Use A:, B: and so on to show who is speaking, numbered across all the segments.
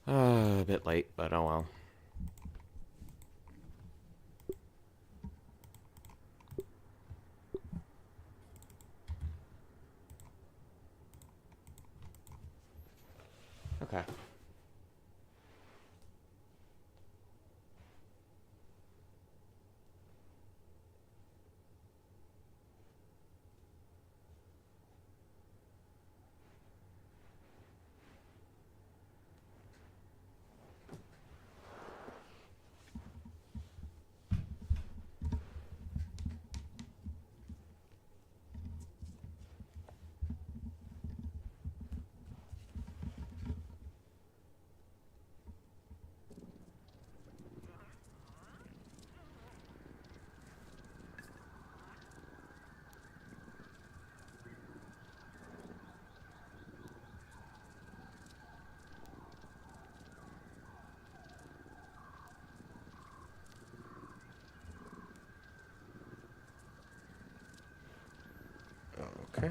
A: A bit late, but oh well. Okay. Okay.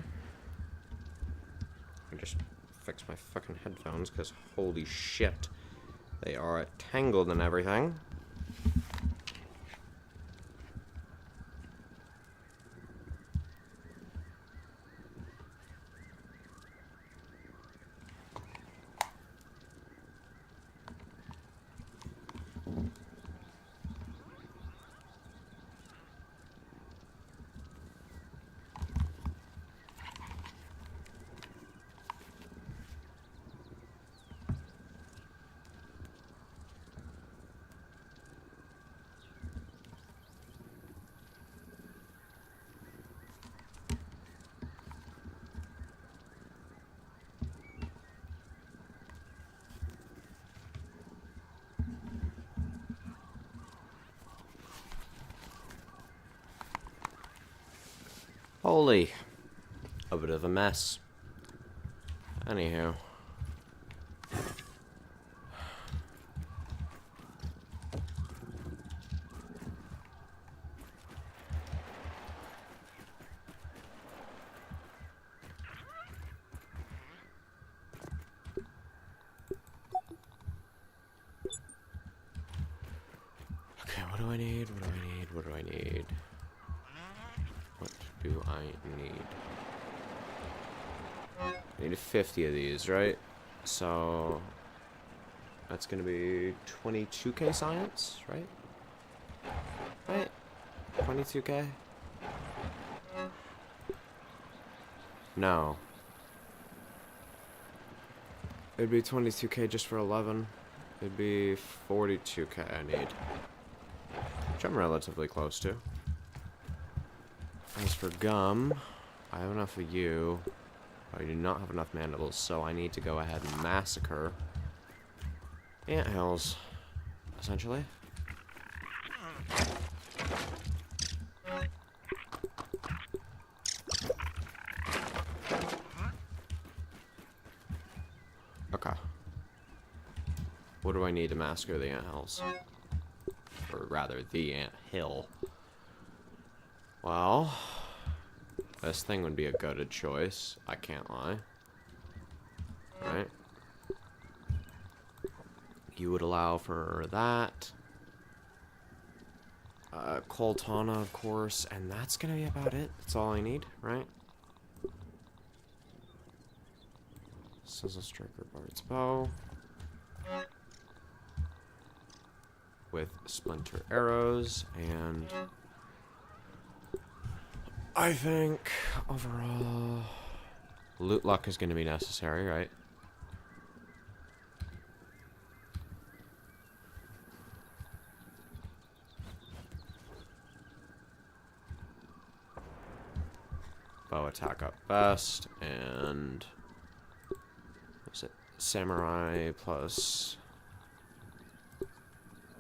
A: I just fix my fucking headphones, because holy shit. They are tangled and everything. Holy. A bit of a mess. Anywho. Okay, what do I need? What do I need? What do I need? What do I need? I need 50 of these, right? So that's gonna be 22k science, right? Right? 22k? No. It'd be 22k just for 11. It'd be 42k I need. Which I'm relatively close to. As for gum, I have enough of you. I do not have enough mandibles, so I need to go ahead and massacre anthills, essentially. Okay. What do I need to massacre the anthills? Or rather, the anthill. Well, this thing would be a goated choice. I can't lie. Right? You would allow for that. Coltana, of course, and that's gonna be about it. That's all I need, right? Sizzle Striker Bard's Bow. With Splinter Arrows, and I think overall loot luck is going to be necessary, right? Bow attack up best, and what's it? Samurai plus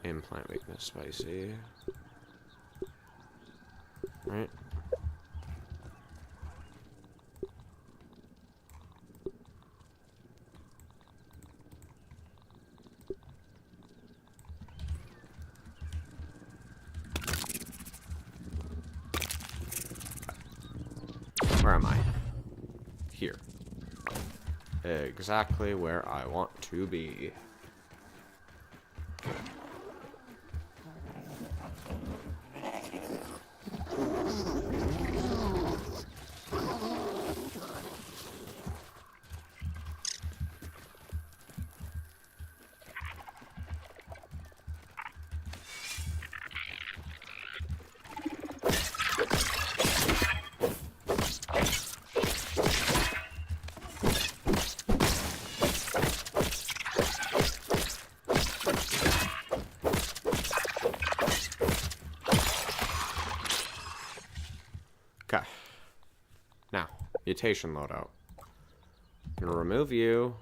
A: implant weakness spicy. Right? Where am I? Here. Exactly where I want to be. Mutation loadout. Gonna remove you.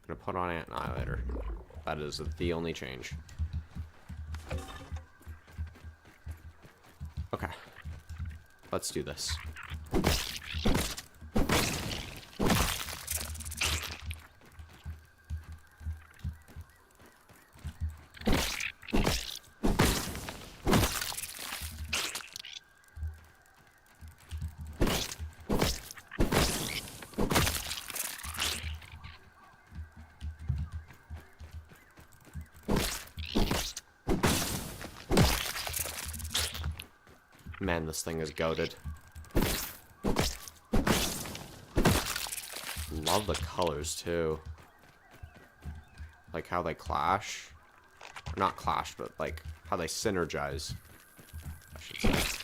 A: Gonna put on Ant Annihilator. That is the only change. Okay. Let's do this. Man, this thing is goated. Love the colors, too. Like how they clash. Not clash, but like how they synergize, I should say.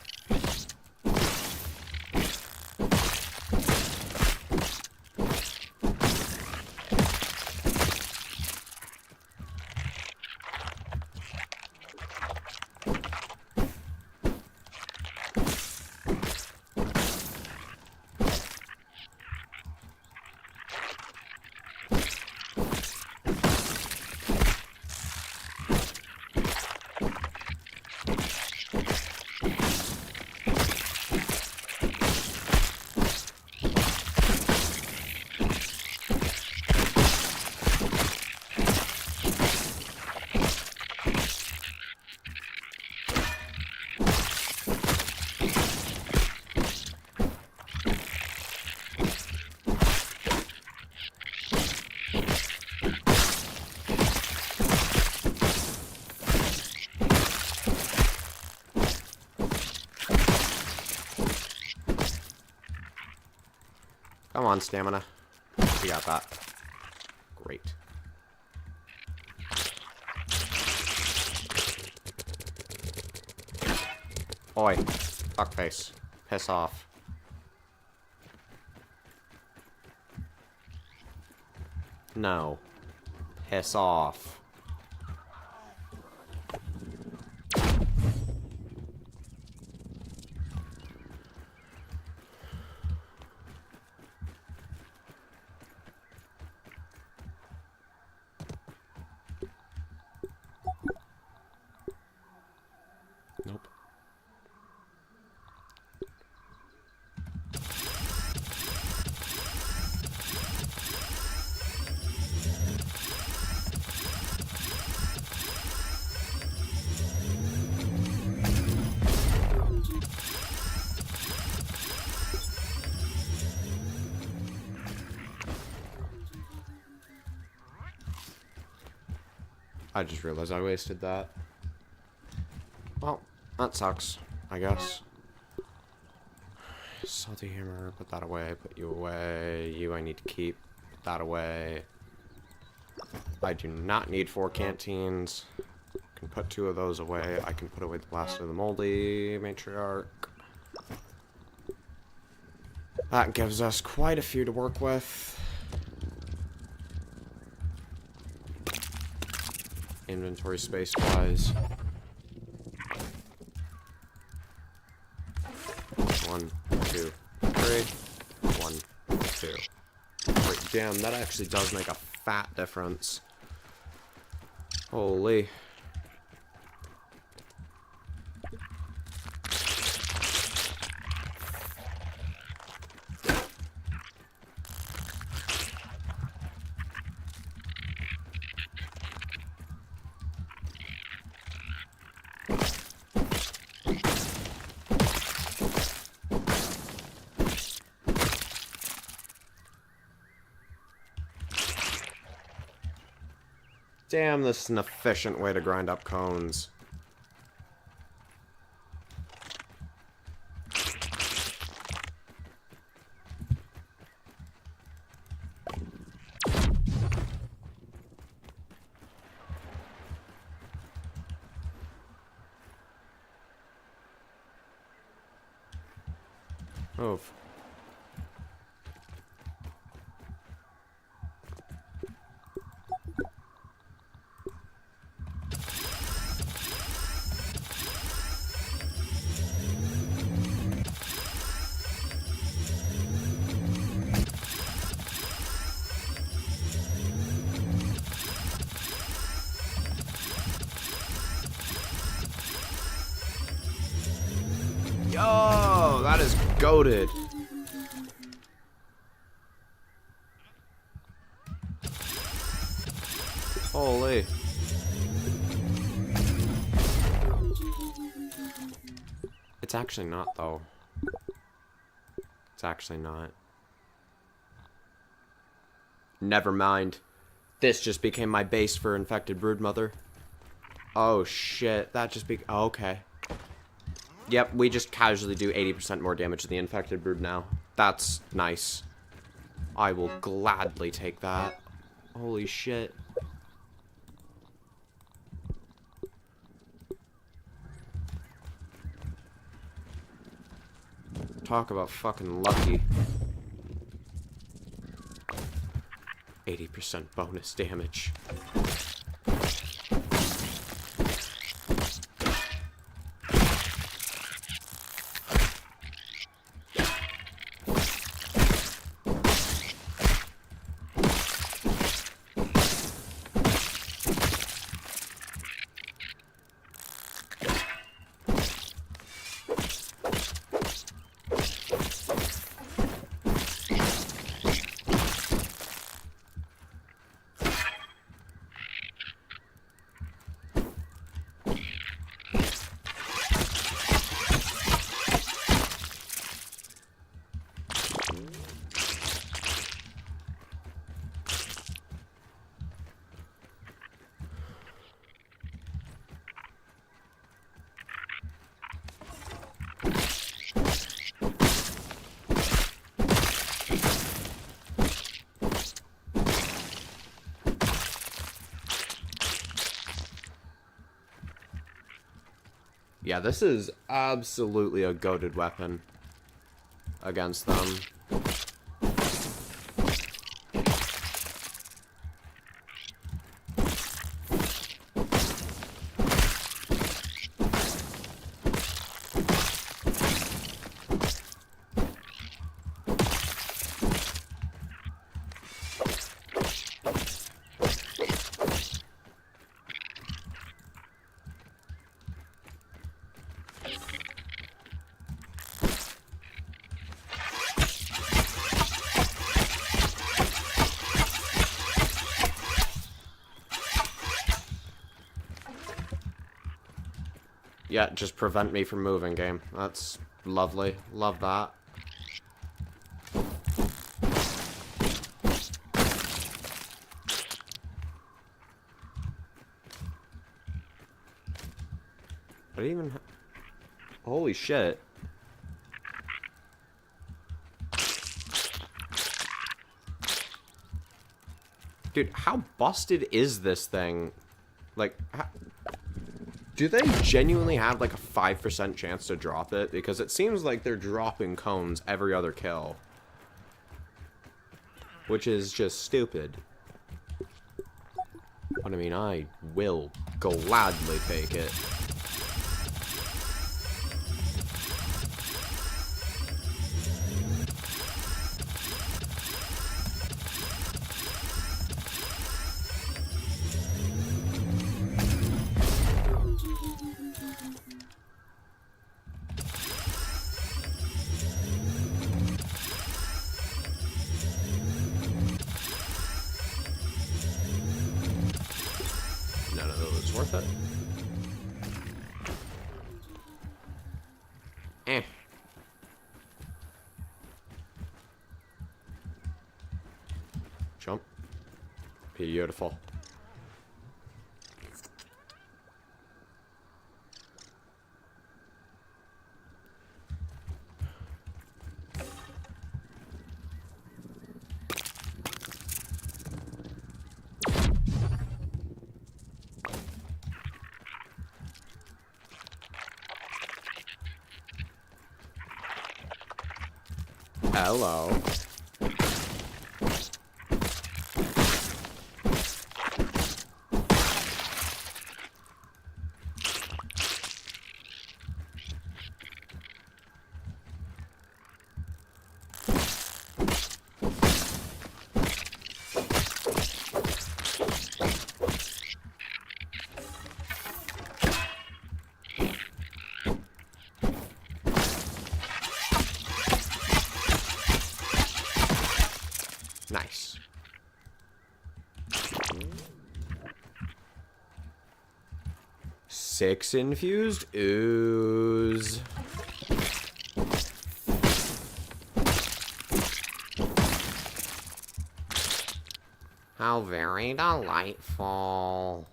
A: Come on, stamina. We got that. Great. Oi. Fuckface. Piss off. No. Piss off. Nope. I just realized I wasted that. Well, that sucks, I guess. Salty hammer, put that away, put you away. You I need to keep, put that away. I do not need 4 canteens. Can put 2 of those away. I can put away the last of the moldy matriarch. That gives us quite a few to work with. Inventory space-wise. 1, 2, 3. 1, 2. Wait, damn, that actually does make a fat difference. Holy. Damn, this is an efficient way to grind up cones. Move. goated. Holy. It's actually not, though. It's actually not. Never mind. This just became my base for infected broodmother. Oh, shit. That just oh, okay. Yep, we just casually do 80% more damage to the infected brood now. That's nice. I will gladly take that. Holy shit. Talk about fucking lucky. 80% bonus damage. Yeah, this is absolutely a goated weapon against them. Yeah, just prevent me from moving, game. That's lovely. Love that. But even... Holy shit. Dude, how busted is this thing? Like, do they genuinely have like a 5% chance to drop it? Because it seems like they're dropping cones every other kill. Which is just stupid. But I mean, I will gladly take it. None of those worth it. Eh. Jump. Beautiful. Hello. 6 infused ooze. How very delightful.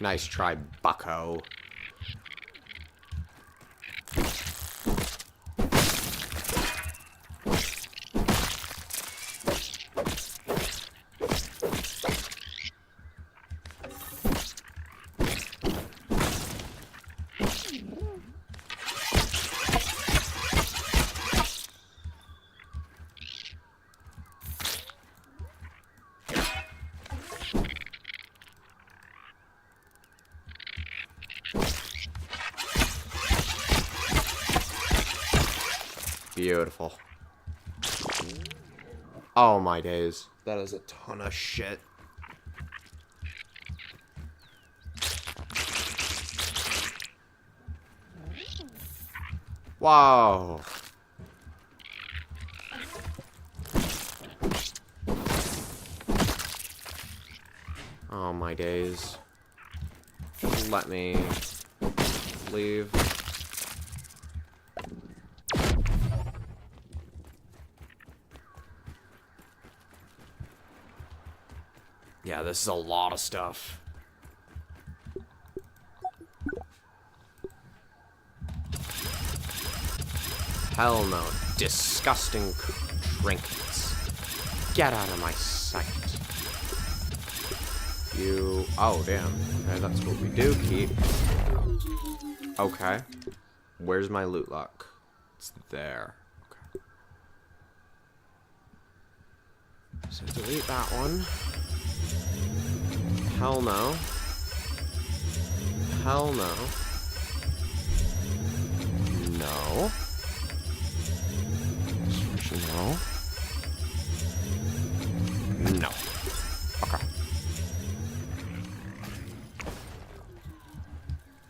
A: Nice try, bucko. Beautiful. Oh my days. That is a ton of shit. Wow. Oh my days. Just let me leave. Yeah, this is a lot of stuff. Hell no. Disgusting trinkets. Get out of my sight. You... Oh, damn. Okay, that's what we do keep. Okay. Where's my loot lock? It's there. Okay. So delete that one. Hell no. Hell no. No. No. No. Okay.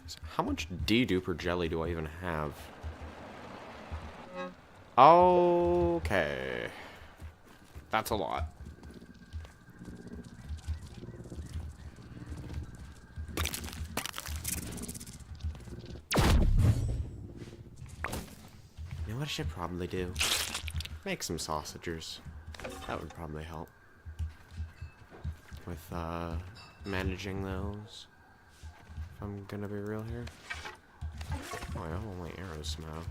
A: So how much D-duper jelly do I even have? Okay. That's a lot. You know what I should probably do? Make some sausagers. That would probably help. With, managing those. If I'm gonna be real here. Oh, I have only arrows now.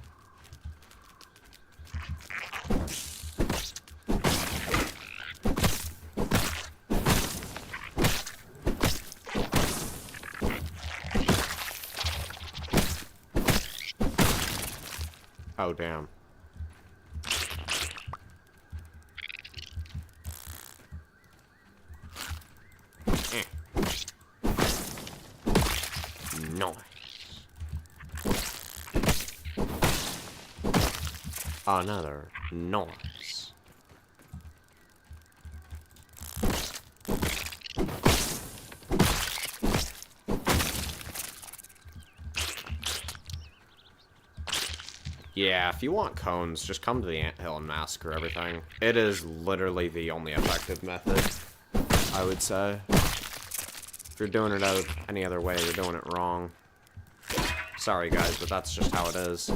A: Oh, damn. Nice. Another nice. Yeah, if you want cones, just come to the anthill and massacre everything. It is literally the only effective method, I would say. If you're doing it out any other way, you're doing it wrong. Sorry guys, but that's just how it is.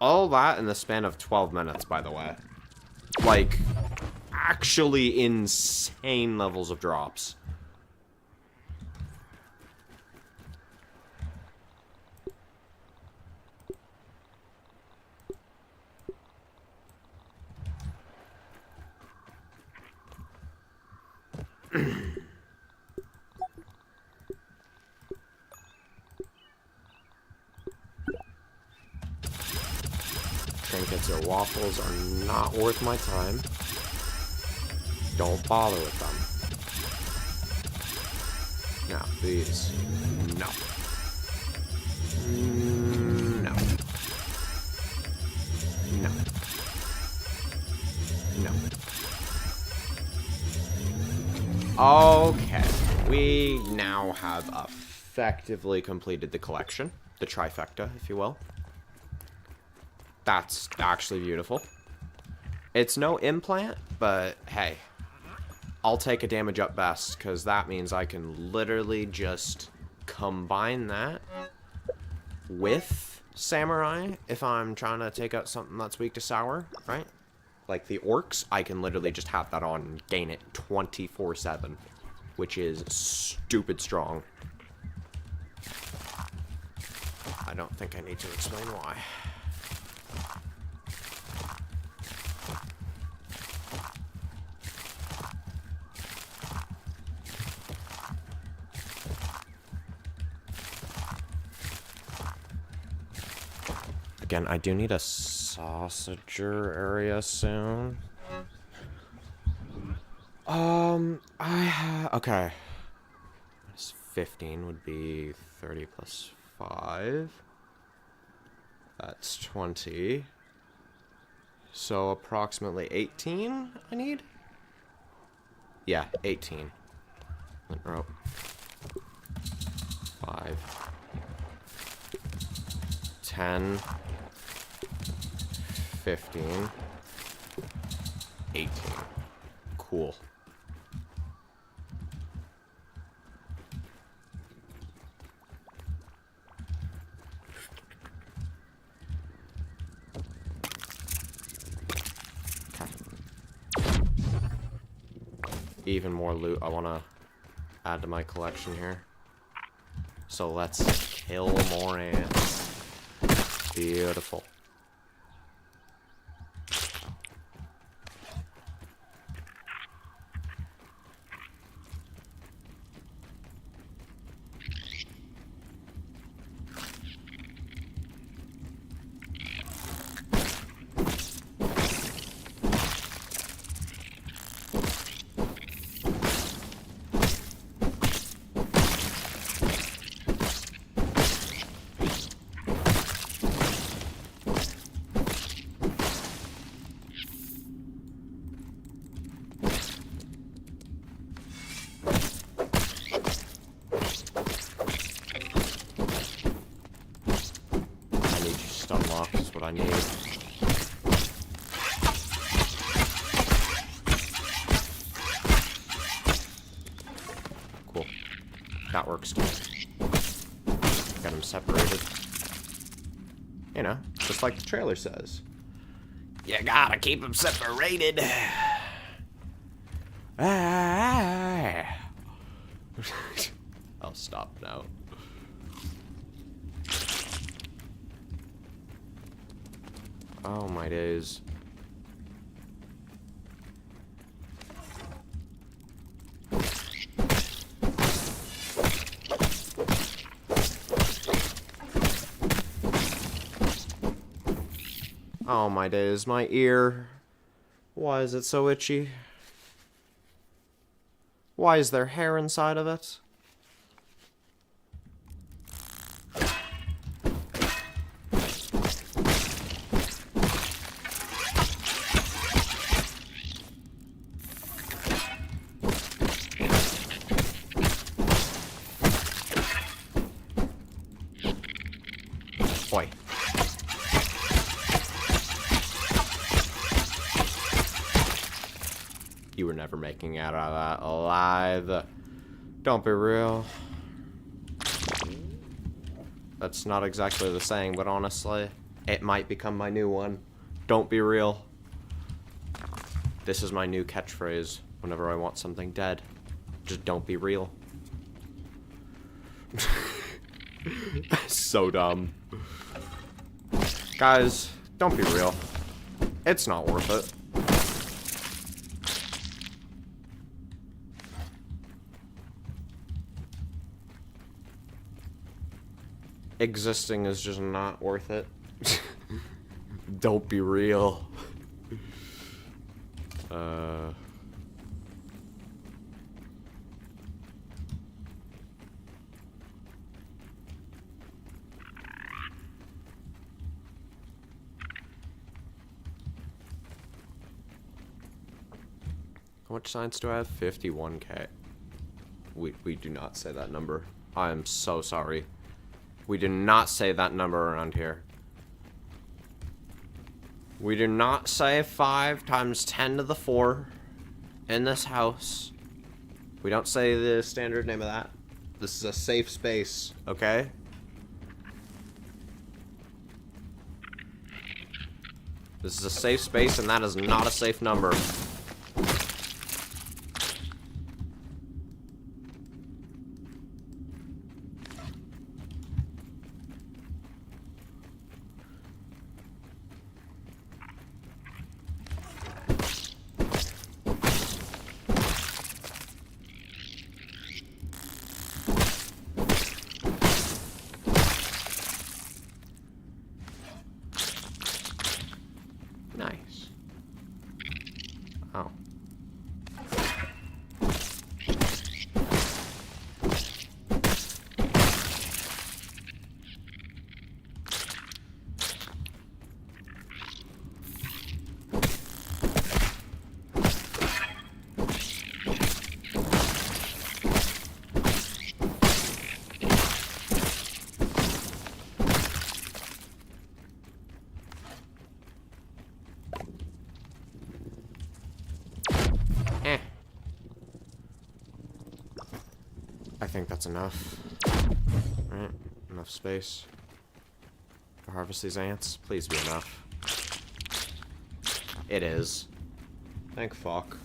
A: All that in the span of 12 minutes, by the way. Like, actually insane levels of drops. Trinkets or waffles are not worth my time. Don't bother with them. Now, these. No. No. No. No. Okay. We now have effectively completed the collection. The trifecta, if you will. That's actually beautiful. It's no implant, but hey. I'll take a damage up best, because that means I can literally just combine that with Samurai if I'm trying to take out something that's weak to Sour, right? Like the Orcs, I can literally just have that on and gain it 24/7, which is stupid strong. I don't think I need to explain why. Again, I do need a sausager area soon. Okay. This 15 would be 30 plus 5. That's 20. So approximately 18 I need? Yeah, 18. Oh. 5. 10. 15. 18. Cool. Okay. Even more loot I want to add to my collection here. So let's kill more ants. Beautiful. I need. Cool. That works too. Got them separated. You know, just like the trailer says. You gotta keep them separated. I'll stop now. Oh my days. Oh my days, my ear. Why is it so itchy? Why is there hair inside of it? Boy. You were never making it out of that alive. Don't be real. That's not exactly the saying, but honestly, it might become my new one. Don't be real. This is my new catchphrase whenever I want something dead. Just don't be real. So dumb. Guys, don't be real. It's not worth it. Existing is just not worth it. Don't be real. How much science do I have? 51k. We do not say that number. I am so sorry. We do not say that number around here. We do not say 5 times 10 to the 4 in this house. We don't say the standard name of that. This is a safe space, okay? This is a safe space, and that is not a safe number. Nice. Oh. I think that's enough. Right? Enough space to harvest these ants. Please be enough. It is. Thank fuck.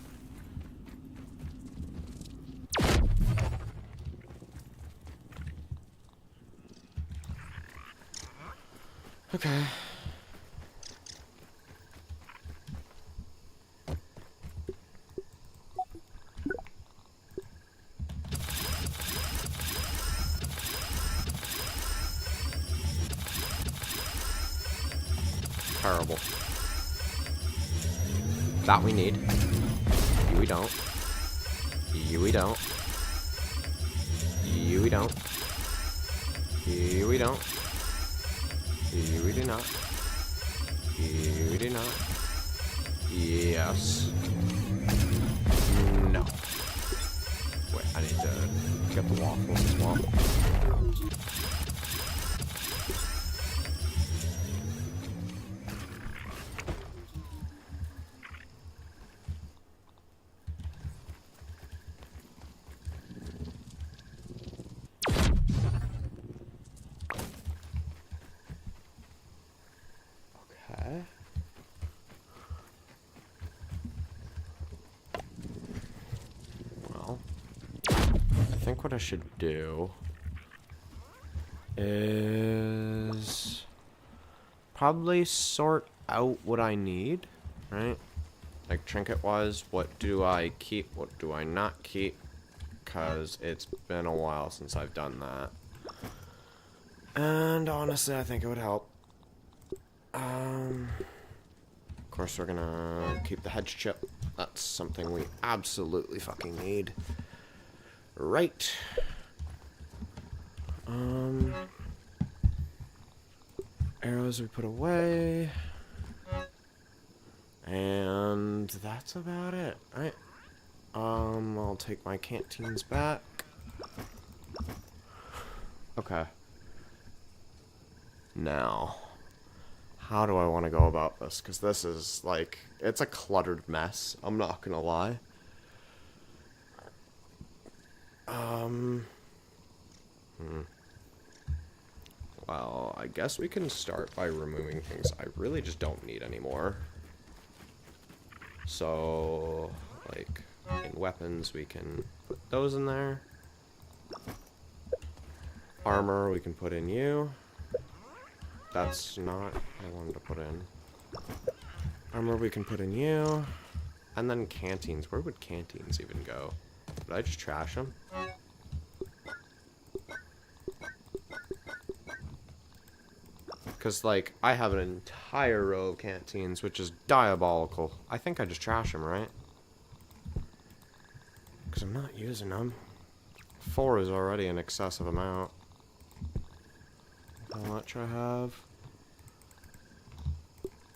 A: Okay. Terrible. That we need. You we don't. You we don't. You we don't. You we don't. You we do not. You we do not. Yes. No. Wait, I need to get the waffles as well. Well, I think what I should do is probably sort out what I need, right? Like trinket-wise, what do I keep, what do I not keep? Because it's been a while since I've done that. And honestly, I think it would help. Of course, we're gonna keep the hedge chip. That's something we absolutely fucking need. Right. Arrows we put away. And that's about it, right? I'll take my canteens back. Okay. Now, how do I want to go about this? Because this is, like, it's a cluttered mess. I'm not gonna lie. Well, I guess we can start by removing things I really just don't need anymore. So, like, in weapons, we can put those in there. Armor, we can put in you. That's not what I wanted to put in. Armor, we can put in you. And then canteens. Where would canteens even go? Did I just trash them? Because, like, I have an entire row of canteens, which is diabolical. I think I just trash them, right? Because I'm not using them. 4 is already an excessive amount. How much I have?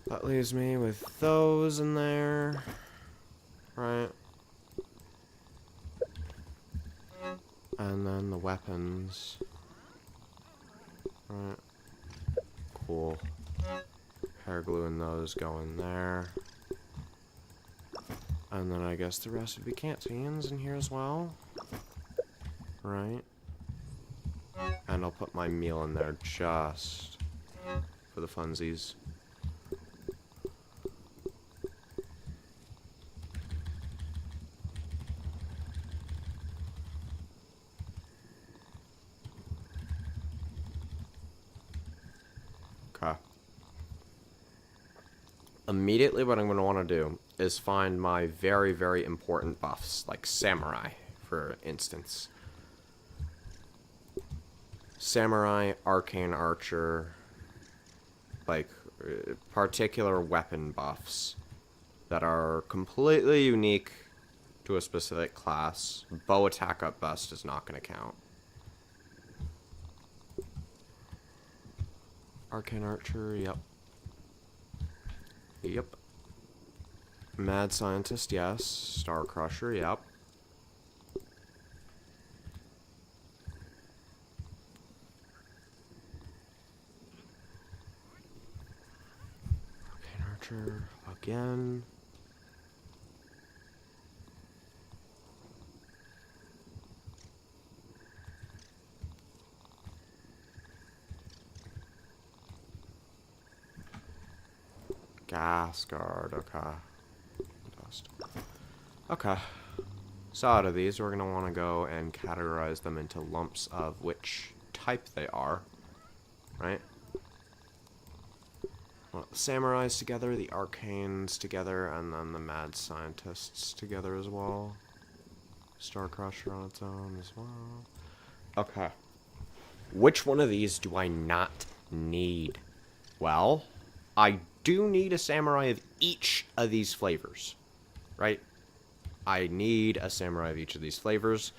A: That leaves me with those in there. Right. And then the weapons. Right. Cool. Hair glue and those go in there. And then I guess the rest would be canteens in here as well. Right. And I'll put my meal in there just for the funsies. Okay. Immediately what I'm going to want to do is find my very, very important buffs, like Samurai, for instance. Samurai, Arcane Archer, like, particular weapon buffs that are completely unique to a specific class. Bow attack up best is not going to count. Arcane Archer, yep. Yep. Mad Scientist, yes. Star Crusher, yep. Arcane Archer, again. Gas Guard, okay. Dust. Okay. So out of these, we're going to want to go and categorize them into lumps of which type they are. Right? Well, the Samurais together, the Arcanes together, and then the Mad Scientists together as well. Star Crusher on its own as well. Okay. Which one of these do I not need? Well, I do need a Samurai of each of these flavors. Right? I need a Samurai of each of these flavors.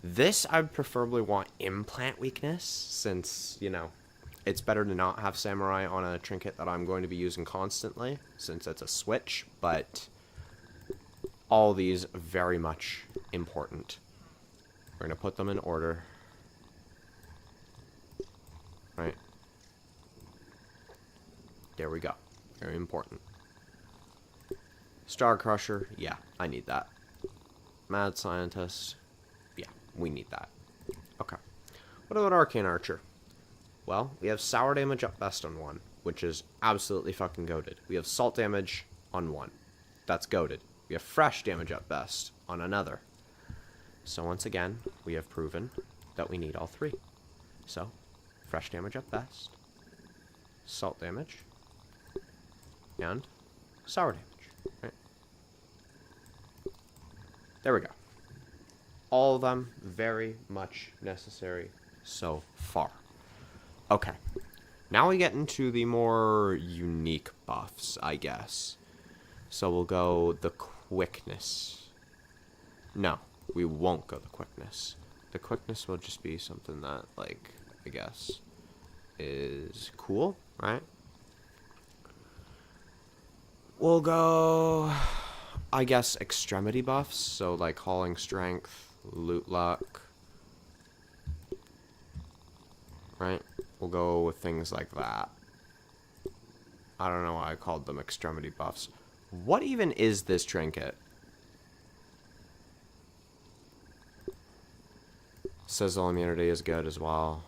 A: This, I'd preferably want Implant Weakness, since, you know, it's better to not have Samurai on a trinket that I'm going to be using constantly, since it's a switch, but all these very much important. We're going to put them in order. Right. There we go. Very important. Star Crusher, yeah, I need that. Mad Scientist, yeah, we need that. Okay. What about Arcane Archer? Well, we have Sour Damage up best on one, which is absolutely fucking goated. We have Salt Damage on one. That's goated. We have Fresh Damage up best on another. So once again, we have proven that we need all three. So, Fresh Damage up best, Salt Damage, and Sour Damage. Right? There we go. All of them very much necessary so far. Okay. Now we get into the more unique buffs, I guess. So we'll go the quickness. No, we won't go the quickness. The quickness will just be something that, like, I guess, is cool, right? We'll go, I guess, extremity buffs. So, like, Hauling Strength, Loot Luck. Right? We'll go with things like that. I don't know why I called them extremity buffs. What even is this trinket? Sizzle immunity is good as well.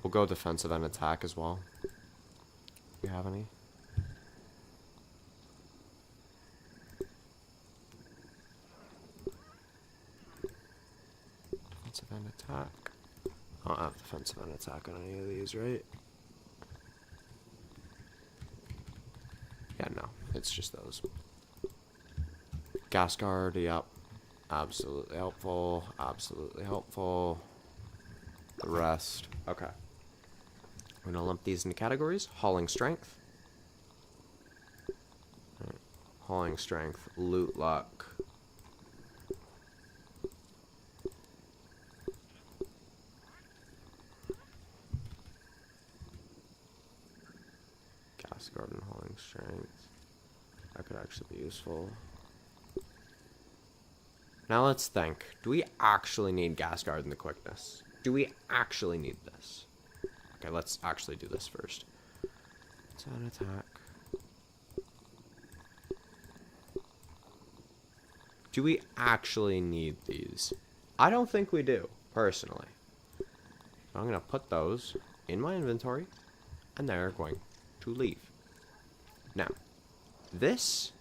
A: We'll go defensive and attack as well. Do you have any? Defensive and attack. I don't have defensive and attack on any of these, right? Yeah, no. It's just those. Gas guard, yep. Absolutely helpful. Absolutely helpful. The rest. Okay. We're gonna lump these into categories. Hauling strength. Right. Hauling strength. Loot luck. Gas guard and hauling strength. That could actually be useful. Now let's think. Do we actually need gas guard and the quickness? Do we actually need this? Okay, let's actually do this first. It's an attack. Do we actually need these? I don't think we do, personally. I'm going to put those in my inventory, and they're going to leave. Now, this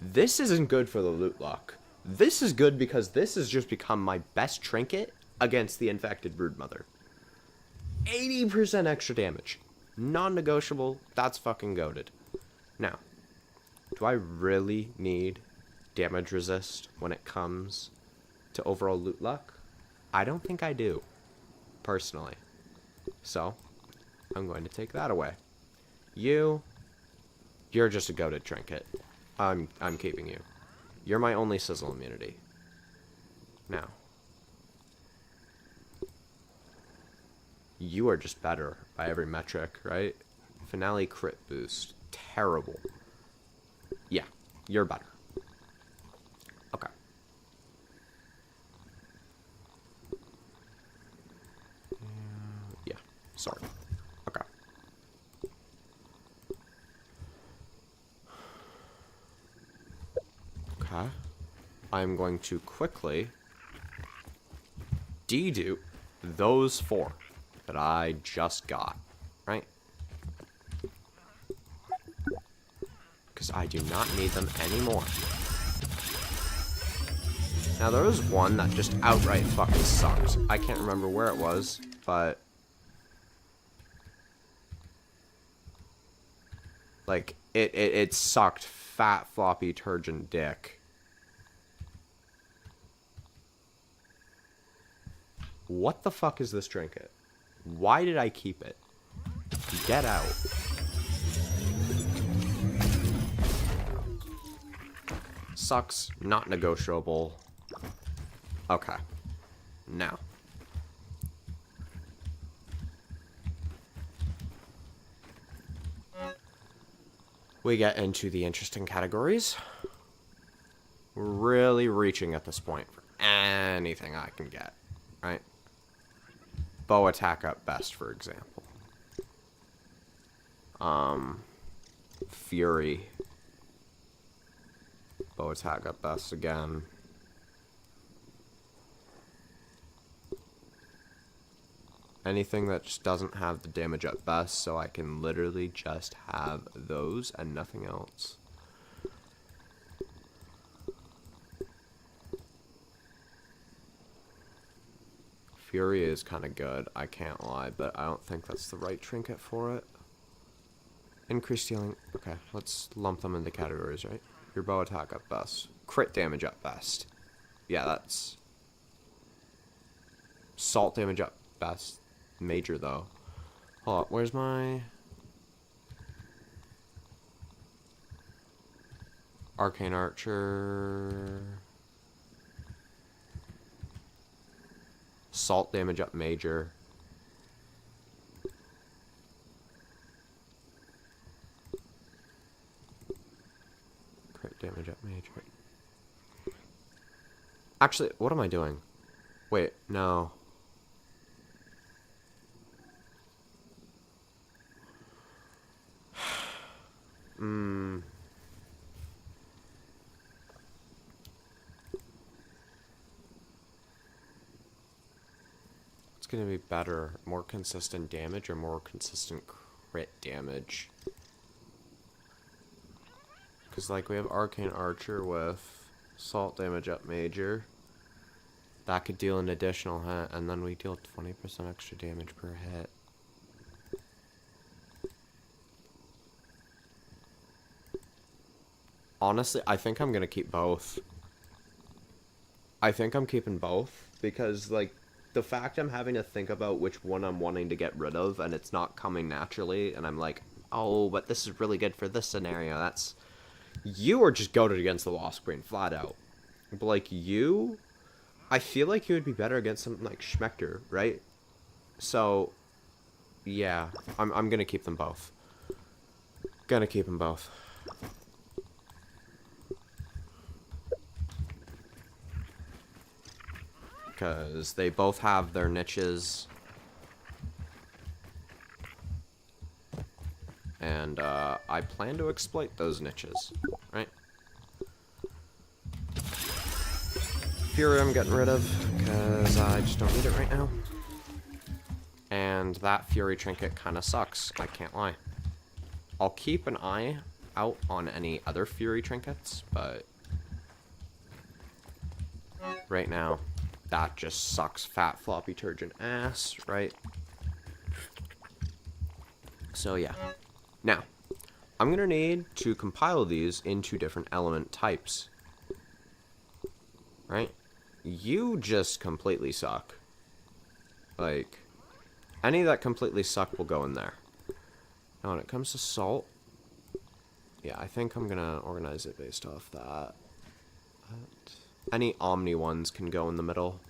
A: isn't good for the loot luck. This is good because this has just become my best trinket against the infected broodmother. 80% extra damage. Non-negotiable. That's fucking goated. Now, do I really need damage resist when it comes to overall loot luck? I don't think I do, personally. So, I'm going to take that away. You're just a goated trinket. I'm keeping you. You're my only sizzle immunity. Now, you are just better by every metric, right? Finale crit boost. Terrible. Yeah, you're better. Okay. Yeah, sorry. Okay. Okay. I'm going to quickly dedupe those 4 that I just got, right? Because I do not need them anymore. Now, there was one that just outright fucking sucked. I can't remember where it was, but... like, it sucked fat, floppy, turgid dick. What the fuck is this trinket? Why did I keep it? Get out. Sucks. Not negotiable. Okay. Now. We get into the interesting categories. We're really reaching at this point for anything I can get, right? Bow attack at best, for example. Fury. Bow attack at best again. Anything that just doesn't have the damage at best, so I can literally just have those and nothing else. Fury is kind of good, I can't lie, but I don't think that's the right trinket for it. Increased healing. Okay, let's lump them into categories, right? Your bow attack at best. Crit damage at best. Yeah, that's... salt damage at best. Major, though. Hold on, where's my... Arcane Archer... Salt damage up major. Crit damage up major. Actually, what am I doing? Wait, no. It's gonna be better. More consistent damage or more consistent crit damage? Because, like, we have Arcane Archer with salt damage up major. That could deal an additional hit, and then we deal 20% extra damage per hit. Honestly, I think I'm gonna keep both. I think I'm keeping both because, like, the fact I'm having to think about which one I'm wanting to get rid of and it's not coming naturally, and I'm like, oh, but this is really good for this scenario. That's. You are just goated against the Wasp Queen, flat out. But, like, you. I feel like you would be better against something like Schmecter, right? So, yeah, I'm gonna keep them both. Gonna keep them both. Because they both have their niches. And I plan to exploit those niches, right? Fury I'm getting rid of, because I just don't need it right now. And that Fury trinket kind of sucks, I can't lie. I'll keep an eye out on any other Fury trinkets, but right now, that just sucks fat floppy turgid ass, right? So yeah. Now, I'm going to need to compile these into different element types. Right? You just completely suck. Like, any that completely suck will go in there. Now, when it comes to salt, yeah, I think I'm going to organize it based off that. Any Omni ones can go in the middle.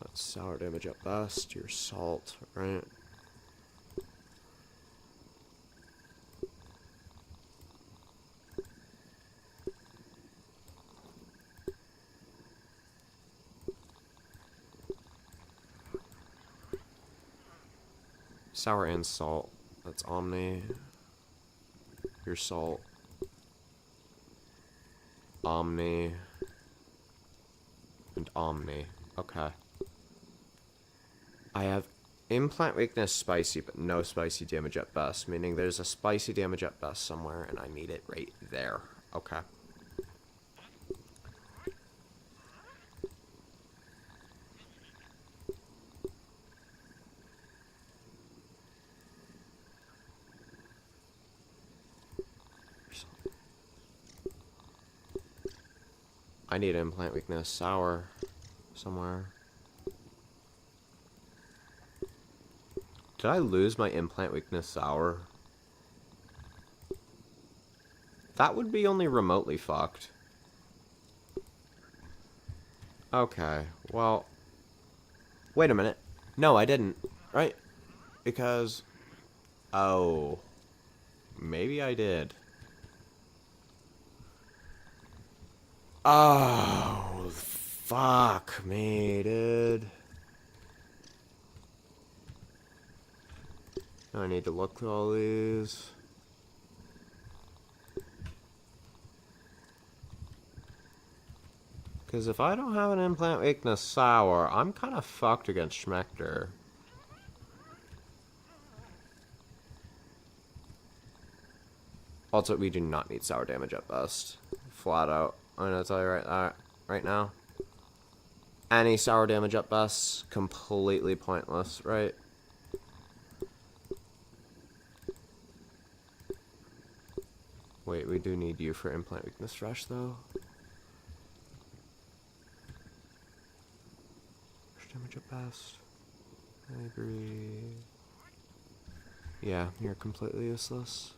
A: That's sour damage at best, your salt, right? Sour and salt. That's Omni. Your salt. Omni. And Omni. Okay. I have implant weakness spicy, but no spicy damage at best. Meaning there's a spicy damage at best somewhere, and I need it right there. Okay. I need implant weakness sour somewhere. Did I lose my implant weakness sour? That would be only remotely fucked. Okay, well... Wait a minute. No, I didn't. Right? Because... Oh... Maybe I did. Oh, fuck me, dude. I need to look through all these. Because if I don't have an implant weakness sour, I'm kind of fucked against Schmecter. Also, we do not need sour damage at best. Flat out. I'm gonna tell you right now. Any sour damage at best, completely pointless, right? Wait, we do need you for implant weakness fresh, though. Damage at best. I agree. Yeah, you're completely useless.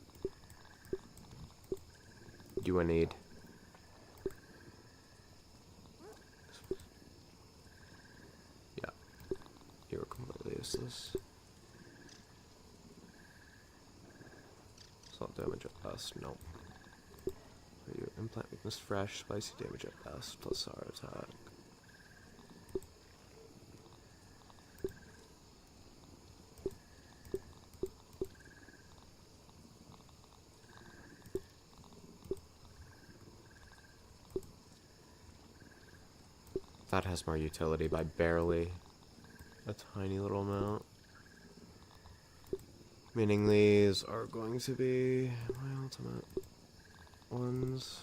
A: Do I need? Yeah, you're completely useless. Salt damage at best, nope. You implant weakness fresh, spicy damage at best, plus sour attack. That has more utility by barely a tiny little amount. Meaning these are going to be my ultimate ones.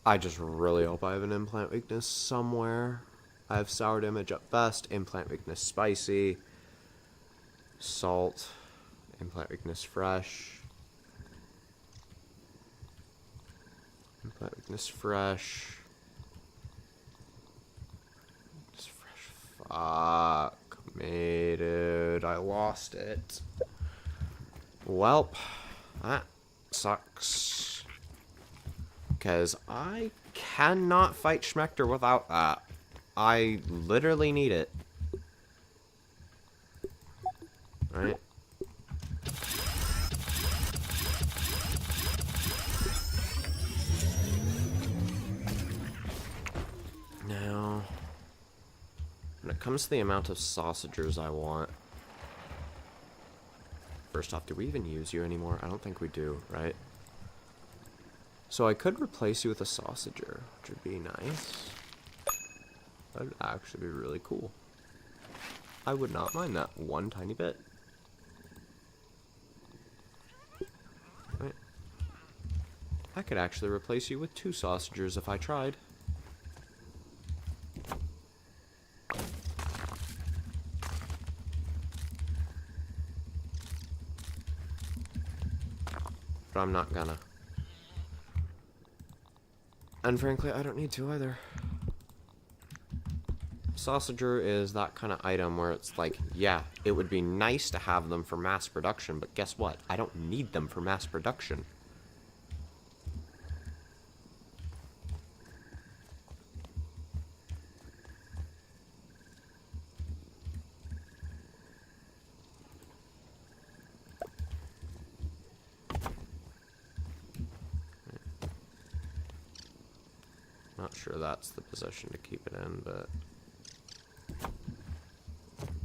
A: I just really hope I have an implant weakness somewhere. I have sour damage at best, implant weakness spicy, salt, implant weakness fresh, implant weakness fresh, just fresh. Fuck me, dude. I lost it. Welp, that sucks. Because I cannot fight Schmector without that. I literally need it. Right? Now, when it comes to the amount of sausagers I want, first off, do we even use you anymore? I don't think we do, right? So I could replace you with a sausager, which would be nice. That would actually be really cool. I would not mind that one tiny bit. Right. I could actually replace you with 2 sausagers if I tried. But I'm not gonna. And frankly, I don't need to either. Sausager is that kind of item where it's like, yeah, it would be nice to have them for mass production, but guess what? I don't need them for mass production. Not sure that's the position to keep it in, but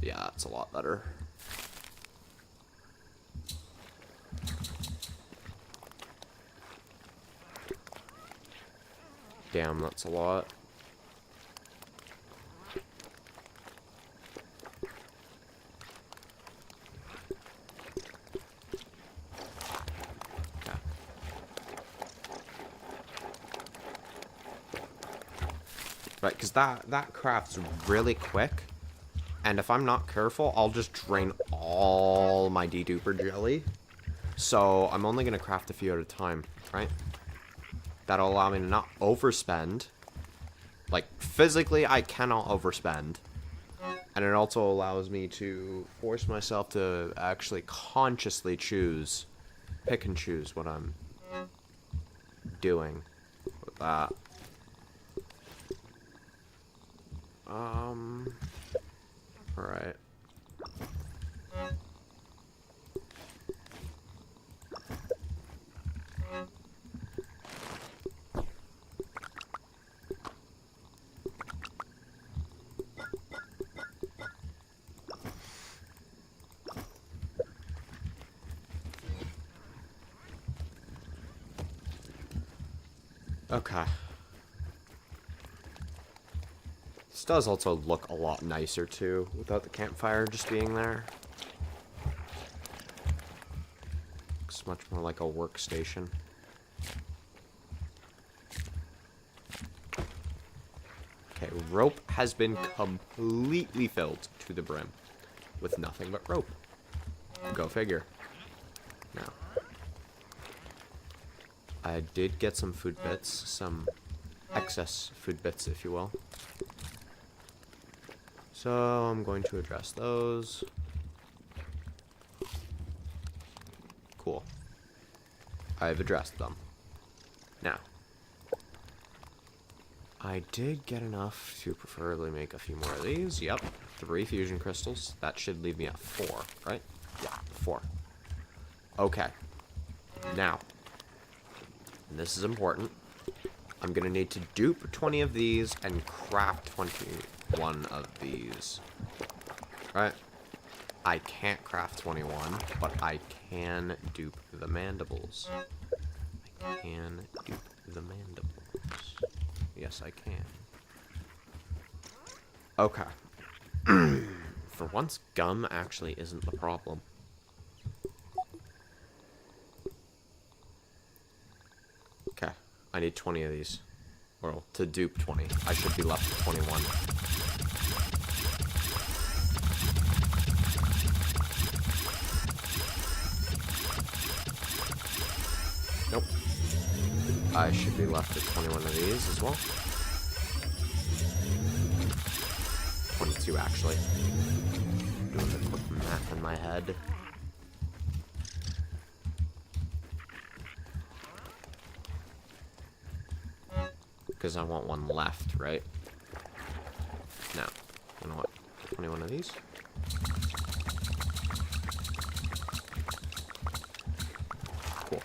A: yeah, that's a lot better. Damn, that's a lot. Okay. Right, because that crafts really quick. And if I'm not careful, I'll just drain all my deduper jelly. So I'm only going to craft a few at a time, right? That'll allow me to not overspend. Like, physically, I cannot overspend. And it also allows me to force myself to actually consciously choose, pick and choose what I'm doing with that. Alright. Okay. This does also look a lot nicer too, without the campfire just being there. Looks much more like a workstation. Okay, rope has been completely filled to the brim with nothing but rope. Go figure. Now, I did get some food bits, some excess food bits, if you will. So I'm going to address those. Cool. I've addressed them. Now, I did get enough to preferably make a few more of these. Yep, 3 fusion crystals. That should leave me at 4, right? Yeah, 4. Okay. Now, and this is important, I'm gonna need to dupe 20 of these and craft 21 of these. Right? I can't craft 21, but I can dupe the mandibles. I can dupe the mandibles. Yes, I can. Okay. For once, gum actually isn't the problem. Okay, I need 20 of these. Or to dupe 20. I should be left with 21. Nope. I should be left with 21 of these as well. 22, actually. Doing the quick math in my head. Because I want one left, right? No. You know what? 21 of these. Cool.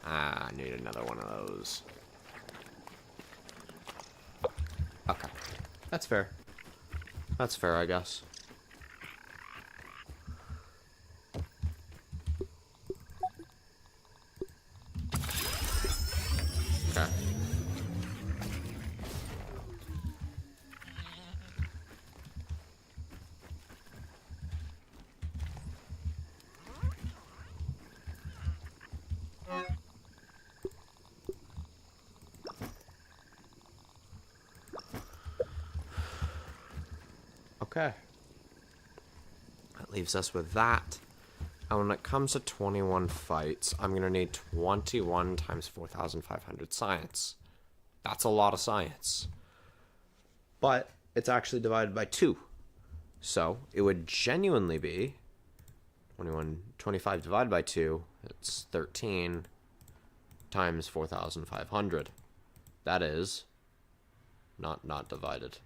A: Ah, I need another one of those. Okay. That's fair. That's fair, I guess. Okay. Okay. That leaves us with that. And when it comes to 21 fights, I'm going to need 21 times 4,500 science. That's a lot of science. But it's actually divided by 2. So it would genuinely be 25 divided by 2. It's 13 times 4,500. That is not divided.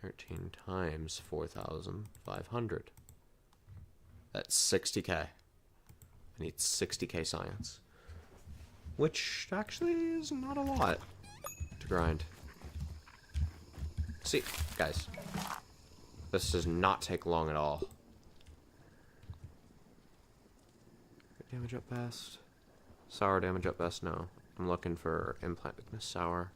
A: 13 times 4,500. That's 60k. I need 60k science. Which actually is not a lot to grind. See, guys. This does not take long at all. Damage up best. Sour damage up best, no. I'm looking for implant weakness sour.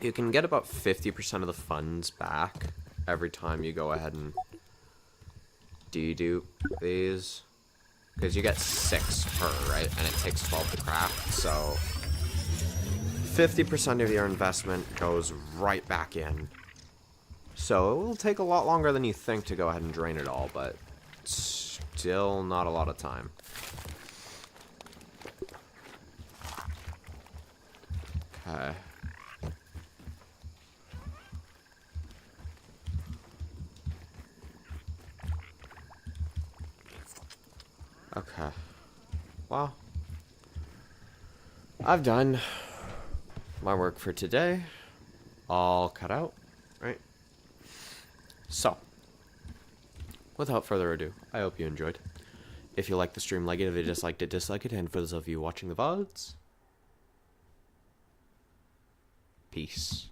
A: You can get about 50% of the funds back every time you go ahead and dedupe these. Because you get 6 per, right? And it takes 12 to craft, so 50% of your investment goes right back in. So it will take a lot longer than you think to go ahead and drain it all, but still not a lot of time. Okay. Okay. Well, I've done my work for today. All cut out, right? So, without further ado, I hope you enjoyed. If you liked the stream, like it. If you disliked it, dislike it. And for those of you watching the VODs, peace.